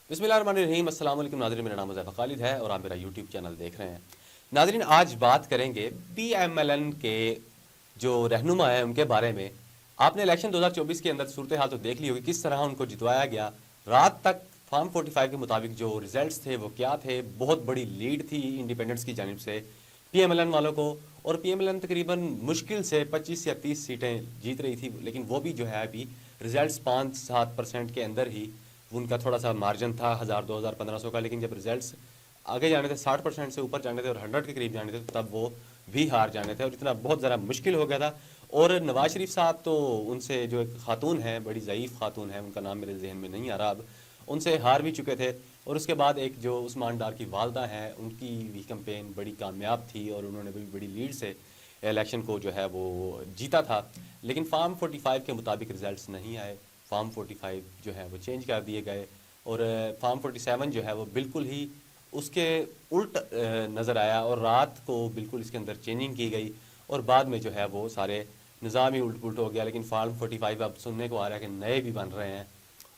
बिस्मिल्लाहिर्रहमानिर्रहीम। अस्सलाम वालेकुम नाज़रीन, मेरा नाम ज़ैफ़ा खालिद है और आप मेरा यूट्यूब चैनल देख रहे हैं। नाज़रीन, आज बात करेंगे पीएमएलएन के जो रहनुमा हैं उनके बारे में। आपने इलेक्शन 2024 के अंदर सूरत हाल तो देख ली होगी, किस तरह उनको जितवाया गया। रात तक फार्म 45 के मुताबिक जो रिजल्ट्स थे वो क्या थे, बहुत बड़ी लीड थी इंडिपेंडेंट्स की जानिब से पीएमएलएन वालों को। और पीएमएलएन तकरीबन मुश्किल से 25 या 30 सीटें जीत रही थी, लेकिन वो भी जो है अभी रिजल्ट्स 5-7% के अंदर ही उनका थोड़ा सा मार्जिन था 1000, 2000, 1500 का। लेकिन जब रिजल्ट्स आगे जाने थे, 60% से ऊपर जाने थे और 100 के करीब जाने थे, तब वो भी हार जाने थे और इतना बहुत ज़रा मुश्किल हो गया था। और नवाज शरीफ साहब तो उनसे जो एक खातून है, बड़ी ज़यीफ़ खातून है, उनका नाम मेरे जहन में नहीं आ रहा अब, उनसे हार भी चुके थे। और उसके बाद एक जो उस्मान डार की वालदा हैं, उनकी भी कैंपेन बड़ी कामयाब थी और उन्होंने बड़ी बड़ी लीड से इलेक्शन को जो है वो जीता था। लेकिन फार्म 45 के मुताबिक रिजल्ट्स नहीं आए। फार्म 45 जो है वो चेंज कर दिए गए और फार्म 47 जो है वो बिल्कुल ही उसके उल्ट नज़र आया और रात को बिल्कुल इसके अंदर चेंजिंग की गई और बाद में जो है वो सारे निज़ाम ही उल्ट पुल्ट हो गया। लेकिन फार्म 45 अब सुनने को आ रहा है कि नए भी बन रहे हैं।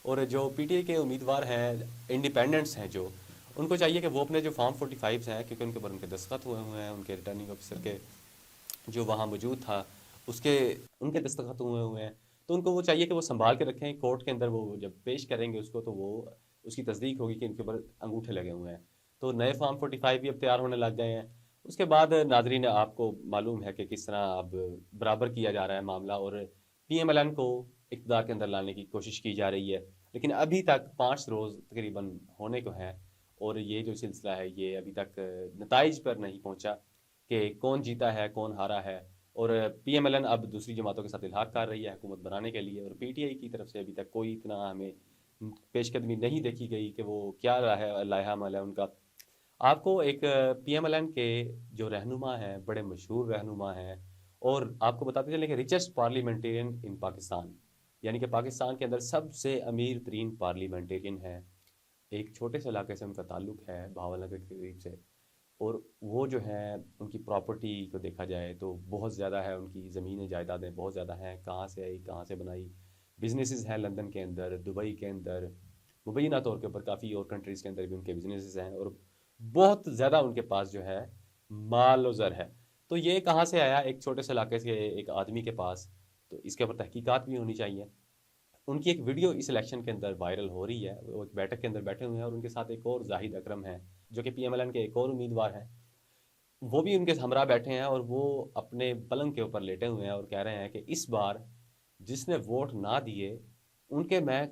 और जो पीटीआई के उम्मीदवार हैं, इंडिपेंडेंट्स हैं जो, उनको चाहिए कि वो अपने जो फार्म 45 हैं, क्योंकि उनके ऊपर उनके दस्तखत हुए हुए हैं, उनके रिटर्निंग ऑफिसर के जो वहाँ मौजूद था उसके उनके दस्तखत हुए हुए हैं, तो उनको वो चाहिए कि वो संभाल के रखें। कोर्ट के अंदर वो जब पेश करेंगे उसको, तो वो उसकी तस्दीक होगी कि इनके ऊपर अंगूठे लगे हुए हैं। तो नए फार्म 45 भी अब तैयार होने लग गए हैं। उसके बाद नाजरीन, आपको मालूम है कि किस तरह अब बराबर किया जा रहा है मामला और पीएमएलएन को इक़्तिदार के अंदर लाने की कोशिश की जा रही है। लेकिन अभी तक 5 रोज़ तकरीबन होने को हैं और ये जो सिलसिला है ये अभी तक नताइज पर नहीं पहुँचा कि कौन जीता है, कौन हारा है। और पीएमएलएन अब दूसरी जमातों के साथ इल्हाक कर रही है हुकूमत बनाने के लिए, और पीटीआई की तरफ से अभी तक कोई इतना हमें पेशकदमी नहीं देखी गई कि वो क्या लाहा अमल है उनका। आपको एक पीएमएलएन के जो रहनुमा हैं, बड़े मशहूर रहनुमा हैं, और आपको बताते चलें कि रिचेस्ट पार्लियामेंटेरियन इन पाकिस्तान, यानी कि पाकिस्तान के अंदर सबसे अमीर तरीन पार्लियामेंटेरियन है। एक छोटे से इलाके से उनका ताल्लुक़ है, भावलनगर के करीब से। और वो जो है उनकी प्रॉपर्टी को देखा जाए तो बहुत ज़्यादा है, उनकी ज़मीनें जायदादें बहुत ज़्यादा हैं। कहाँ से आई, कहाँ से बनाई, बिजनेसेस हैं लंदन के अंदर, दुबई के अंदर, मुबैना तौर के ऊपर काफ़ी और कंट्रीज़ के अंदर भी उनके बिजनेसेस हैं और बहुत ज़्यादा उनके पास जो है माल और ज़र है। तो ये कहाँ से आया एक छोटे से इलाके से एक आदमी के पास, तो इसके ऊपर तहकीकात भी होनी चाहिए। उनकी एक वीडियो इस इलेक्शन के अंदर वायरल हो रही है, वो एक बैठक के अंदर बैठे हुए हैं और उनके साथ एक और जाहिद अकरम है जो कि पीएमएलएन के एक और उम्मीदवार हैं। वो भी उनके हमरा बैठे हैं और वो अपने पलंग के ऊपर लेटे हुए हैं और कह रहे हैं कि इस बार जिसने वोट ना दिए उनके मैं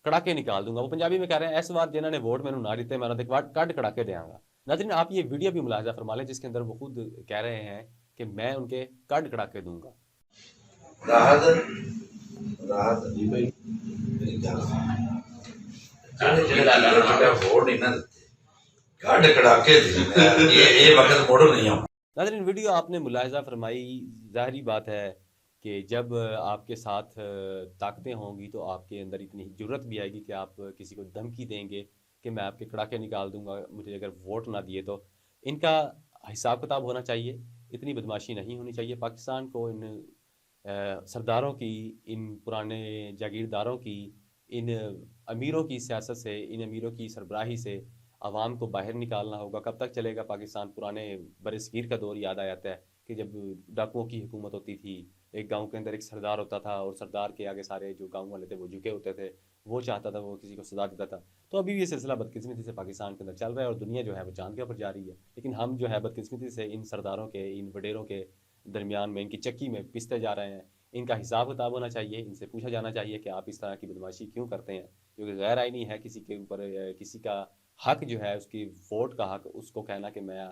कड़ाके निकाल दूंगा। वो पंजाबी में कह रहे हैं, इस बार जिन्होंने वोट मैंने ना दिते मैं कड़ कड़ाके देंगा। नाज़रीन, आप ये वीडियो भी मुलाहिजा फरमा लें जिसके अंदर वो खुद कह रहे हैं कि मैं उनके कड़ कड़ाके दूंगा। राहत राहत जी भाई मेरी गल जेडे वोट नहीं ना दिते कड़ कड़ाके ये वक्त मुड़ नहीं आना। नाज़रीन, वीडियो आपने मुलाहिजा फरमाई। ज़ाहिरी बात है कि जब आपके साथ ताकतें होंगी तो आपके अंदर इतनी जुर्रत भी आएगी कि आप किसी को धमकी देंगे कि मैं आपके कड़ाके निकाल दूंगा मुझे अगर वोट ना दिए तो। इनका हिसाब किताब होना चाहिए, इतनी बदमाशी नहीं होनी चाहिए। पाकिस्तान को इन सरदारों की, इन पुराने जागीरदारों की, इन अमीरों की सियासत से, इन अमीरों की सरबराही से आवाम को बाहर निकालना होगा। कब तक चलेगा? पाकिस्तान पुराने बरसगीर का दौर याद आ जाता है कि जब डाकुओं की हुकूमत होती थी, एक गांव के अंदर एक सरदार होता था और सरदार के आगे सारे जो गांव वाले थे वो झुके होते थे। वो चाहता था वो किसी को सजा देता था। तो अभी भी ये सिलसिला बदकिस्मती से पाकिस्तान के अंदर चल रहा है और दुनिया जो है वो चांद के ऊपर जा रही है। लेकिन हम जो है बदकिस्मती से इन सरदारों के, इन वडेरों के दरमियान में, इनकी चक्की में पिसते जा रहे हैं। इनका हिसाब किताब होना चाहिए, इनसे पूछा जाना चाहिए कि आप इस तरह की बदमाशी क्यों करते हैं, क्योंकि गैर आइनी है किसी के ऊपर किसी का हक जो है, उसकी वोट का हक, उसको कहना कि मैं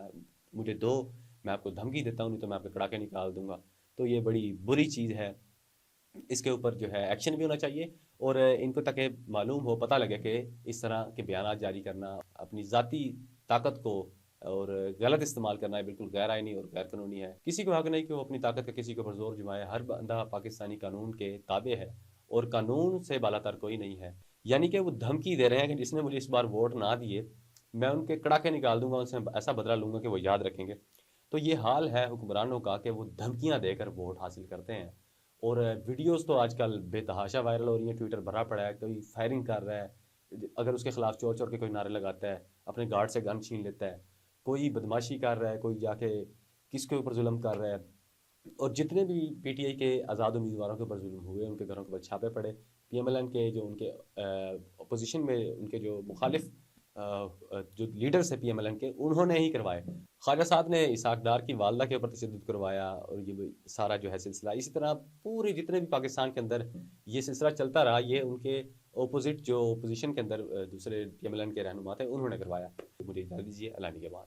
मुझे दो, मैं आपको धमकी देता हूँ, नहीं तो मैं आपके कड़ाके निकाल दूंगा। तो ये बड़ी बुरी चीज़ है। इसके ऊपर जो है एक्शन भी होना चाहिए और इनको ताकि मालूम हो, पता लगे कि इस तरह के बयान जारी करना अपनी ज़ाती ताकत को और गलत इस्तेमाल करना है बिल्कुल गैर आइनी और गैर कानूनी है। किसी को हक नहीं कि वो अपनी ताकत का किसी के ऊपर जोर जमाए। हर बंदा पाकिस्तानी कानून के ताबे है और कानून से बालातर कोई नहीं है। यानी कि वो धमकी दे रहे हैं कि जिसने मुझे इस बार वोट ना दिए मैं उनके कड़ाके निकाल दूंगा, उनसे ऐसा बदला लूंगा कि वो याद रखेंगे। तो ये हाल है हुक्मरानों का कि वो धमकियां देकर वोट हासिल करते हैं। और वीडियोस तो आजकल बेतहाशा वायरल हो रही हैं, ट्विटर भरा पड़ा है, कोई फायरिंग कर रहा है, अगर उसके खिलाफ चोर चोर के कोई नारे लगाता है, अपने गार्ड से गन छीन लेता है, कोई बदमाशी कर रहा है, कोई जाके किसके ऊपर जुल्म कर रहा है, और जितने भी पीटीआई के आज़ाद उम्मीदवारों के ऊपर जुल्म हुए, उनके घरों के ऊपर छापे पड़े, पीएमएलएन के जो उनके अपोजिशन में उनके जो मुखालिफ जो लीडर्स हैं पीएमएलएन के, उन्होंने ही करवाए। ख्वाजा साहब ने इसहाक डार की वालदा के ऊपर तशद्दुद करवाया, और ये सारा जो है सिलसिला इसी तरह पूरे जितने भी पाकिस्तान के अंदर ये सिलसिला चलता रहा, ये उनके अपोजिट जो अपोजिशन के अंदर दूसरे पीएमएलएन के रहनुमा थे, उन्होंने करवाया। मुझे इजाज़त दीजिए, अल्लाह निगहबान।